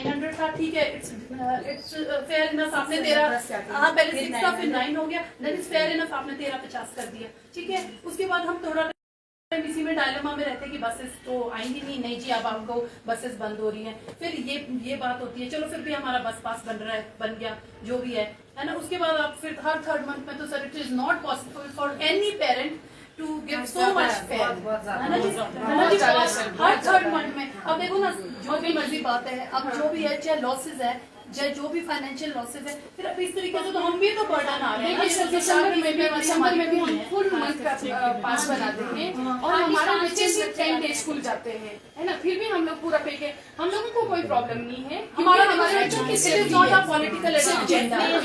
900 था, ठीक है, इट्स फेयर इनफ, आपने 13, हाँ पहले 6 था फिर 9 हो गया, देन इट्स फेयर इनफ, आपने 1350 कर दिया, ठीक है। उसके बाद हम थोड़ा इसी में डायलेमा में रहते हैं कि बसेस तो आएंगी नहीं जी, अब आपको बसेस बंद हो रही हैं, फिर ये बात होती है, चलो फिर भी हमारा बस पास बन गया जो भी है ना। उसके बाद आप फिर हर 3rd मंथ में तो sir it is not possible for any parent to give so much fare, है ना जी, हर 3rd मंथ में। अब देखो ना, जो भी मर्जी बात है, अब जो भी है, चाहे लॉसेज है, चाहे जो भी फाइनेंशियल लॉसेज है, फिर अब इस तरीके से तो हम भी तो बर्डन आ रहे हैं। दिसंबर में भी हम फुल मंथ का पास बनाते हैं और हमारे बच्चे सिर्फ 10 डेज स्कूल जाते हैं, है ना, फिर भी हम लोग पूरा पे के, हम लोगों को कोई प्रॉब्लम नहीं है। हमारे बच्चों की सिर्फ नॉट अ पॉलिटिकल एजेंडा, जो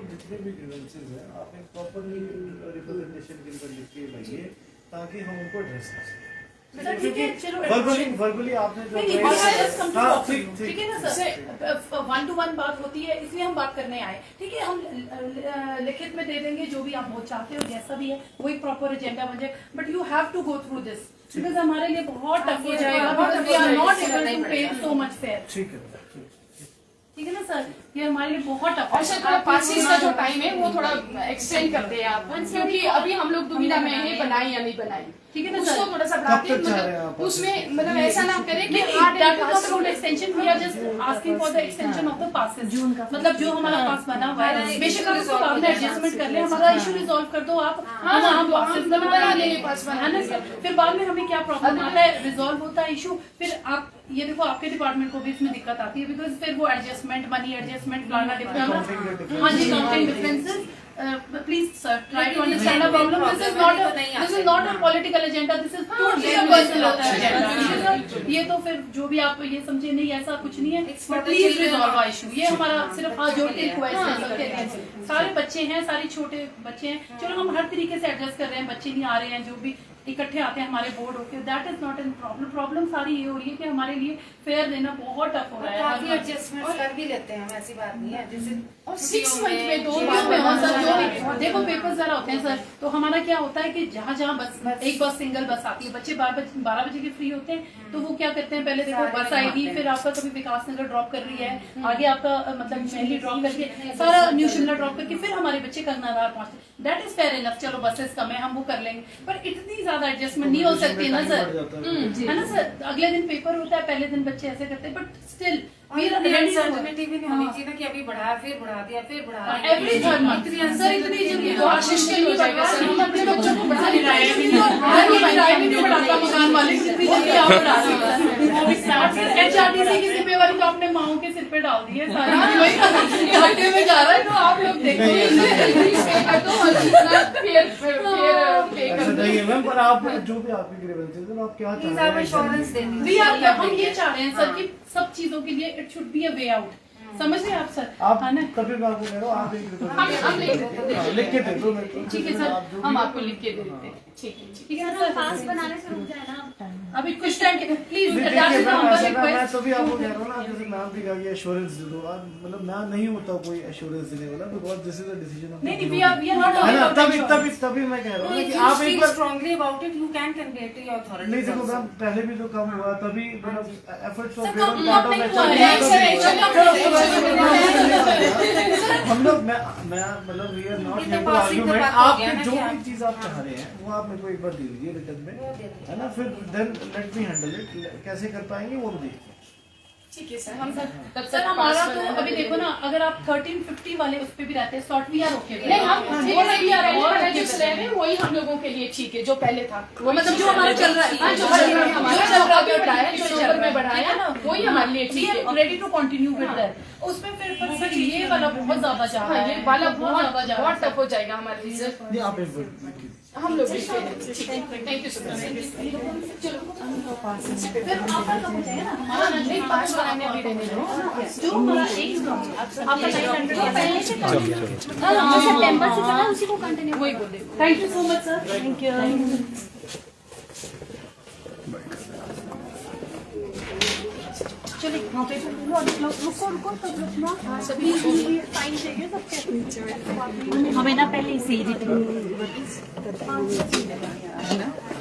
जितने भी ग्रीवेंसेस हैं आप एक प्रॉपरली रिप्रेजेंटेशन के अंदर लिख के लाइए ताकि हम उनको एड्रेस कर सकें। वर्बली आपने जो ठीक है ना सर, 1-to-1 बात होती है, इसलिए हम बात करने आए, ठीक है। हम लिखित में दे देंगे जो भी आप बहुत चाहते हो, जैसा भी है वो एक प्रॉपर एजेंडा बन जाए, but you have to go through this because हमारे लिए बहुत टफ हो जाएगा, because we are not able to pay so much fair. ठीक है ना सर, ये हमारे लिए बहुत टफ है। और सर पासिस का जो टाइम है वो थोड़ा एक्सटेंड कर दे आप, क्योंकि अभी हम लोग दुविधा में है बनाए या नहीं बनाए, ठीक है ना सर, उसको थोड़ा सा बढ़ाते, मतलब उसमें मतलब ऐसा ना करे कि extension, we are just asking for the extension of the passes, मतलब जो हमारा पास बना हुआ है, बेशक आप उसको बाद में एडजस्टमेंट कर ले, हमारा इशू रिजॉल्व कर दो आप, हम पासेस बना लेंगे पास, है ना सर। फिर बाद में हमें क्या प्रॉब्लम आता है, रिजॉल्व होता है इशू, फिर आप ये देखो आपके डिपार्टमेंट को भी इसमें दिक्कत आती है, बिकॉज फिर वो adjustment, money adjustment, plan difference, हाँ जी, counting differences. Please sir, try to understand the problem. This is not a political agenda. This is totally a personal agenda. ये तो फिर जो भी आप ये समझे, नहीं ऐसा कुछ नहीं है, but please resolve our issue. ये हमारा सिर्फ हाथ जोड़ के रिक्वेस्ट है सबके लिए। सारे बच्चे हैं, सारे छोटे बच्चे हैं, चलो हम हर तरीके से एडजस्ट कर रहे हैं, बच्चे नहीं आ रहे हैं, जो भी इकट्ठे आते हैं हमारे बोर्ड होके, that is not an problem. Problem सारी ये हो रही है कि हमारे लिए फेयर देना बहुत टफ हो रहा है। काफी एडजस्टमेंट कर भी लेते हैं हम, ऐसी बात नहीं है, जैसे और 6 मंथ में 2 सर जो भी देखो पेपर जरा होते हैं सर, तो हमारा क्या होता है कि जहाँ बस एक बस सिंगल बस आती है, बच्चे 12 बजे के फ्री होते हैं, तो वो क्या करते हैं, पहले देखो बस आएगी, फिर आपका कभी विकास नगर ड्रॉप कर रही है, आगे आपका मतलब मेहली ड्रॉप करके सारा न्यू शिमला ड्रॉप करके फिर हमारे बच्चे कर्नाटार पहुंचते, दैट इज फेयर इनफ, चलो बसेस कम है हम वो कर लेंगे, पर इतनी ज्यादा एडजस्टमेंट नहीं हो सकती ना सर, है ना सर। अगले दिन पेपर होता है, पहले दिन बच्चे ऐसे करते हैं, बट स्टिल अनसर्टेनिटी भी नहीं होनी चाहिए ना कि अभी बढ़ाया फिर बढ़ा दिया फिर बढ़ा दिया, एवरी 3rd मंथ सर इतनी जल्दी तो आशीष के लिए जाएगा सर, हम अपने बच्चों को बढ़ा नहीं रहे हैं, बढ़ाता मकान मालिक जितनी जल्दी आप बढ़ा रहे हैं, एचआरटीसी की जिम्मेवारी तो अपने माओ के सिर पे डाल दी है सारी, घाटे में जा रहा है, तो आप लोग देखो मैम, पर आप जो भी आपकी ग्रीवेंसेस हैं आप क्या चाह रहे हैं, इंश्योरेंस देनी हम ये चाह रहे हैं सर कि सब चीजों के लिए it should be a way out, समझ रहे हैं आप सर, आप है ना। कभी मैं आपको कह रहा हूँ आप हम लिख के दे दो, ठीक है सर, हम आपको लिख के दे देते हैं, ठीक है सर, पास बनाने से रुक जाए ना अभी कुछ टाइम प्लीज मैं तभी आपको कह रहा हूँ ना, जैसे मैम भी कहा कि एश्योरेंस दे दो, मतलब मैं नहीं होता कोई एश्योरेंस देने वाला, because this is a decision of नहीं वी आर नॉट, है ना, तभी मैं कह रहा हूँ कि आप एक बार strongly about it, you can convey to your authority. नहीं देखो मैम, पहले भी तो कम हुआ, तभी मतलब एफर्ट्स ऑफ हम लोग मैं मतलब we are not here to argument, आप जो भी चीज आप चाह रहे हैं वो आप मेरे को एक बार दे दीजिए रिटर्न में, है ना, फिर then let me handle it, कैसे कर पाएंगे वो भी देखते हैं। ठीक है सर, हम सर हमारा तो अभी देखो ना, अगर आप 1350 वाले उस पे भी रहते हैं शॉर्ट वी आर ओके, नहीं हम वो नहीं आ रहे हैं, जो रह रहे हैं वही हम लोगों के लिए ठीक है, जो पहले था मतलब जो हमारा चल रहा है, जो चल रहा है हमारा चल रहा है, बढ़ाया जो नंबर में बढ़ाया ना वही हमारे लिए ठीक है, ready to continue with that. उसमें फिर सर ये वाला बहुत ज्यादा जा रहा है, ये वाला बहुत टफ हो जाएगा हमारे लिए सर, नहीं आप एक बार हम लोग ठीक है, थैंक यू सर। चलो फिर आपका कब हो जाएगा ना, हमारा नहीं पास बनाने अभी रहने दो, जो हमारा एक आपका 900 पहले से सितंबर से चला उसी को कंटिन्यू वही बोल दे। Thank you so much sir, thank you. चलिए हाँ पे रुको सब रुकना, सभी साइन चाहिए सबके, हमें ना पहले से ही हाँ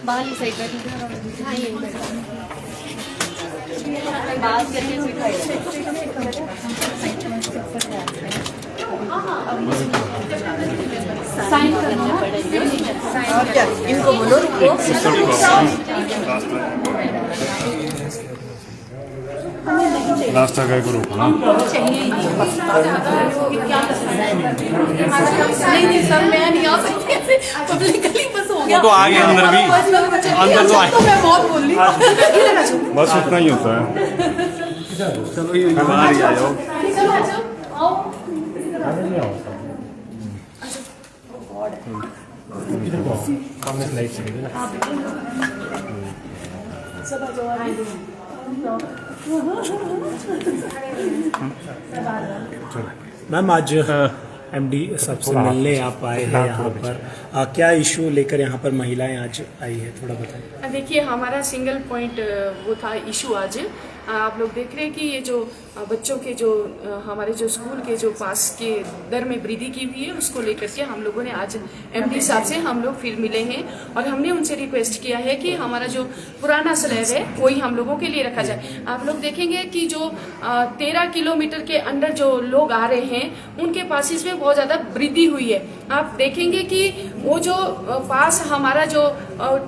बाहर ही साइड बैठ हाँ ये बात करके साइन करना पड़ेगा। और क्या इनको बोलो रुको रास्ता का को रोकना नहीं सर मैं नहीं आ सकती ऐसे पब्लिकली बस हो गया। तो आगे अंदर भी अंदर तो आए तो मैं बहुत बोल रही हूँ। बस उतना ही होता है। चलो ये बाहर ही आ जाओ। मैम आज एमडी सबसे मिलने आप आए हैं यहाँ पर क्या इशू लेकर यहाँ पर महिलाएं आज आई है थोड़ा बताएं। देखिए हमारा सिंगल पॉइंट वो था इशू आज आप लोग देख रहे हैं कि ये जो बच्चों के जो हमारे जो स्कूल के जो पास के दर में वृद्धि की हुई है उसको लेकर के हम लोगों ने आज एमडी साहब से हम लोग फिर मिले हैं और हमने उनसे रिक्वेस्ट किया है कि हमारा जो पुराना स्लैब है वही हम लोगों के लिए रखा जाए। आप लोग देखेंगे कि जो 13 किलोमीटर के अंदर जो लोग आ रहे हैं उनके पासिस में बहुत ज़्यादा वृद्धि हुई है। आप देखेंगे कि वो जो पास हमारा जो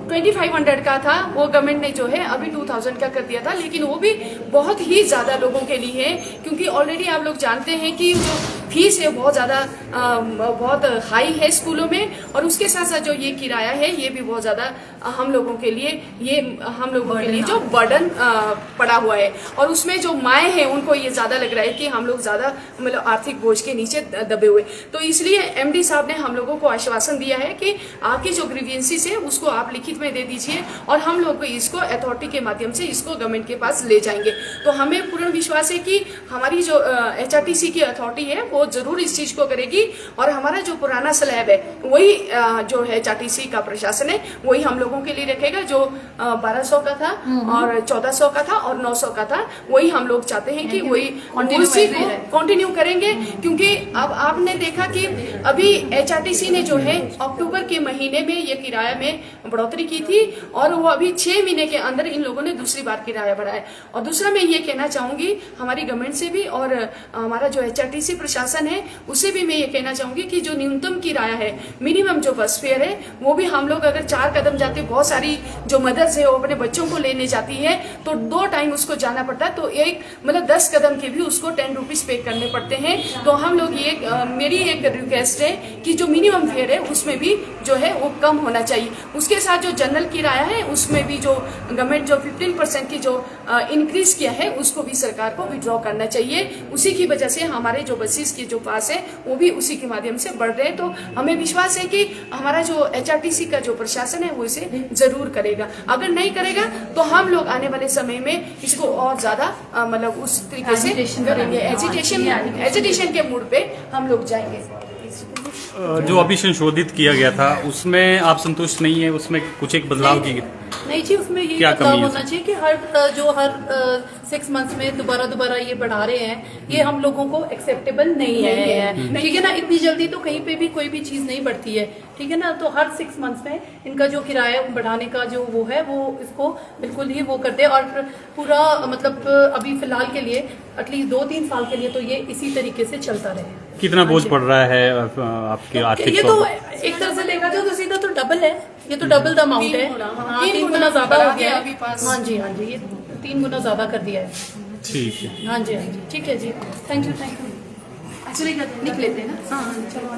2500 का था वो गवर्नमेंट ने जो है अभी 2000 का कर दिया था, लेकिन वो भी बहुत ही ज़्यादा लोगों के लिए है क्योंकि ऑलरेडी आप लोग जानते हैं कि जो फीस है बहुत ज़्यादा बहुत हाई है स्कूलों में और उसके साथ साथ जो ये किराया है ये भी बहुत ज़्यादा हम लोगों के लिए जो बर्डन पड़ा हुआ है और उसमें जो माएँ हैं उनको ये ज़्यादा लग रहा है कि हम लोग ज़्यादा मतलब आर्थिक बोझ के नीचे दबे हुए। तो इसलिए एमडी साहब ने हम लोगों को आश्वासन दिया है कि आपकी जो ग्रीवियंसीज है उसको आप लिखित में दे दीजिए और हम लोग इसको अथॉरिटी के माध्यम से इसको गवर्नमेंट के पास ले जाएंगे। तो हमें पूर्ण विश्वास है कि हमारी जो HRTC की अथॉरिटी है वो जरूर इस चीज को करेगी और हमारा जो पुराना स्लैब है वही जो है HRTC का प्रशासन है वही हम लोगों के लिए रखेगा। जो 1200 का था और 1400 का था और 900 का था वही हम लोग चाहते हैं कि वही उसी को कंटिन्यू करेंगे क्योंकि अब आपने देखा कि अभी HRTC ने जो है अक्टूबर के महीने में ये किराया में बढ़ोतरी की थी और वो अभी 6 महीने के अंदर इन लोगों ने दूसरी बार किराया बढ़ाया। और दूसरा मैं ये कहना चाहूंगी हमारी गवर्नमेंट से भी और हमारा जो HRTC प्रशासन है उसे भी मैं ये कहना चाहूंगी कि जो न्यूनतम किराया है मिनिमम जो बस फेयर है वो भी हम लोग अगर 4 कदम जाते बहुत सारी जो मदर्स है वो अपने बच्चों को लेने जाती है तो 2 टाइम उसको जाना पड़ता है तो एक मतलब 10 कदम के भी उसको 10 रुपीज पे करने पड़ते हैं। तो हम लोग ये मेरी एक रिक्वेस्ट है कि जो मिनिमम फेयर है उसमें भी जो है वो कम होना चाहिए। उसके साथ जो जनरल किराया है उसमें भी जो गवर्नमेंट जो 15% की जो इंक्रीज किया है उसको भी सरकार को विड्रॉ करना चाहिए। उसी की वजह से हमारे जो बसेस के जो पास है वो भी उसी के माध्यम से बढ़ रहे हैं। तो हमें विश्वास है कि हमारा जो HRTC का जो प्रशासन है वो इसे जरूर करेगा। अगर नहीं करेगा तो हम लोग आने वाले समय में इसको और ज्यादा मतलब उस तरीके से करेंगे। एजिटेशन के मूड पे हम लोग जाएंगे। जो अभी संशोधित किया गया था उसमें आप संतुष्ट नहीं है? उसमें कुछ एक बदलाव की नहीं जी, उसमें ये क्या बदलाव कमी है? होना चाहिए कि हर 6 मंथ्स में दोबारा ये बढ़ा रहे हैं, ये हम लोगों को एक्सेप्टेबल नहीं है। ठीक है ना, इतनी जल्दी तो कहीं पे भी कोई भी चीज नहीं बढ़ती है। ठीक है ना, तो हर 6 मंथ्स में इनका जो किराया बढ़ाने का जो वो है वो इसको बिल्कुल ही वो करते हैं और पूरा मतलब अभी फिलहाल के लिए एटलीस्ट 2-3 साल के लिए तो ये इसी तरीके से चलता रहे। कितना बोझ पड़ रहा है आपके आर्थिक? ये तो एक तरह से देखा जाए तो सीधा तो डबल है, ये तो डबल द अमाउंट है। 3 गुना ज्यादा हो गया अभी पास। हाँ जी, ये 3 गुना ज्यादा कर दिया है। ठीक है। हाँ जी, ठीक है जी, थैंक यू। एक्चुअली निकल लेते हैं ना। हाँ चलो।